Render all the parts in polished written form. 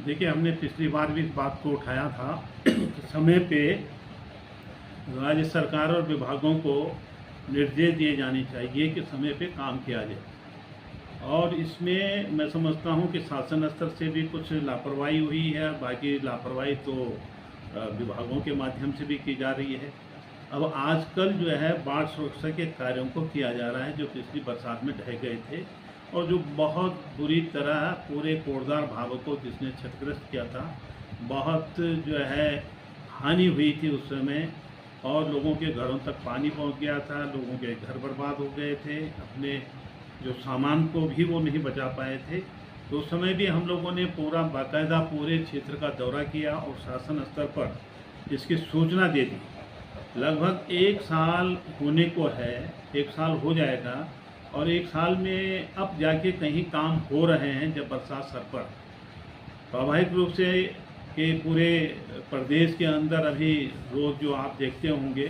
देखिए, हमने पिछली बार भी इस बात को उठाया था कि समय पे राज्य सरकार और विभागों को निर्देश दिए जाने चाहिए कि समय पे काम किया जाए। और इसमें मैं समझता हूँ कि शासन स्तर से भी कुछ लापरवाही हुई है, बाकी लापरवाही तो विभागों के माध्यम से भी की जा रही है। अब आजकल जो है बाढ़ सुरक्षा के कार्यों को किया जा रहा है जो पिछली बरसात में ढह गए थे और जो बहुत बुरी तरह पूरे कोटद्वार भाग को जिसने क्षतिग्रस्त किया था। बहुत जो है हानि हुई थी उस समय और लोगों के घरों तक पानी पहुंच गया था, लोगों के घर बर्बाद हो गए थे, अपने जो सामान को भी वो नहीं बचा पाए थे। तो उस समय भी हम लोगों ने पूरा बाकायदा पूरे क्षेत्र का दौरा किया और शासन स्तर पर इसकी सूचना दे दी। लगभग 1 साल होने को है, 1 साल हो जाएगा और 1 साल में अब जाके कहीं काम हो रहे हैं जब बरसात सर पर। स्वाभाविक रूप से कि पूरे प्रदेश के अंदर अभी रोज़ जो आप देखते होंगे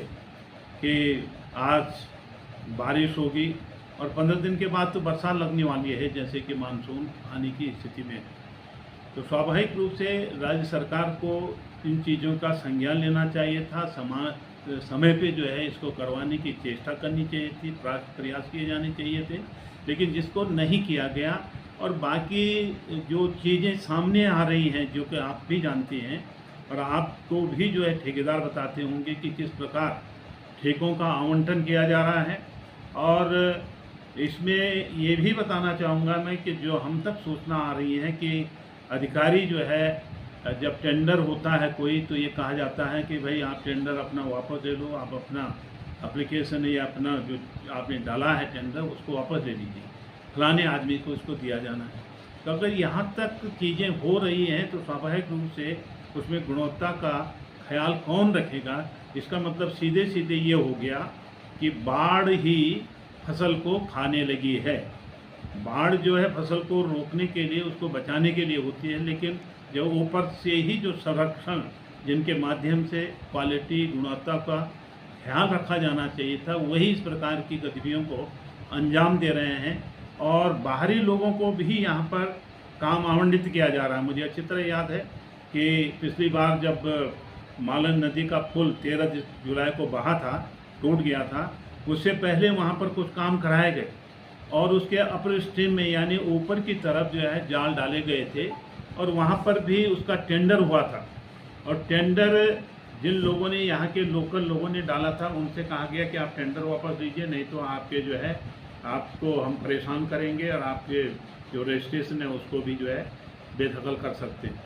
कि आज बारिश होगी और 15 दिन के बाद तो बरसात लगने वाली है, जैसे कि मानसून आने की स्थिति में। तो स्वाभाविक रूप से राज्य सरकार को इन चीज़ों का संज्ञान लेना चाहिए था, समय पे जो है इसको करवाने की चेष्टा करनी चाहिए थी, प्रयास किए जाने चाहिए थे, लेकिन जिसको नहीं किया गया। और बाकी जो चीज़ें सामने आ रही हैं जो कि आप भी जानते हैं और आपको भी जो है ठेकेदार बताते होंगे कि किस प्रकार ठेकों का आवंटन किया जा रहा है। और इसमें ये भी बताना चाहूँगा मैं कि जो हम तक सूचना आ रही है कि अधिकारी जो है जब टेंडर होता है कोई तो ये कहा जाता है कि भाई आप टेंडर अपना वापस ले लो, आप अपना एप्लीकेशन या अपना जो आपने डाला है टेंडर उसको वापस ले लीजिए, फलाने आदमी को इसको दिया जाना है। तो अगर यहाँ तक चीज़ें हो रही हैं तो स्वाभाविक रूप से उसमें गुणवत्ता का ख्याल कौन रखेगा। इसका मतलब सीधे सीधे ये हो गया कि बाढ़ ही फसल को खाने लगी है। बाढ़ जो है फसल को रोकने के लिए, उसको बचाने के लिए होती है, लेकिन जो ऊपर से ही जो संरक्षण जिनके माध्यम से क्वालिटी गुणवत्ता का ख्याल रखा जाना चाहिए था, वही इस प्रकार की गतिविधियों को अंजाम दे रहे हैं और बाहरी लोगों को भी यहाँ पर काम आवंटित किया जा रहा है। मुझे अच्छी तरह याद है कि पिछली बार जब मालन नदी का पुल 13 जुलाई को बहा था, टूट गया था, उससे पहले वहाँ पर कुछ काम कराए गए और उसके अपर स्ट्रीम में यानी ऊपर की तरफ जो है जाल डाले गए थे और वहाँ पर भी उसका टेंडर हुआ था। और टेंडर जिन लोगों ने, यहाँ के लोकल लोगों ने डाला था, उनसे कहा गया कि आप टेंडर वापस लीजिए, नहीं तो आपके जो है आपको हम परेशान करेंगे और आपके जो रजिस्ट्रेशन है उसको भी जो है बेदखल कर सकते हैं।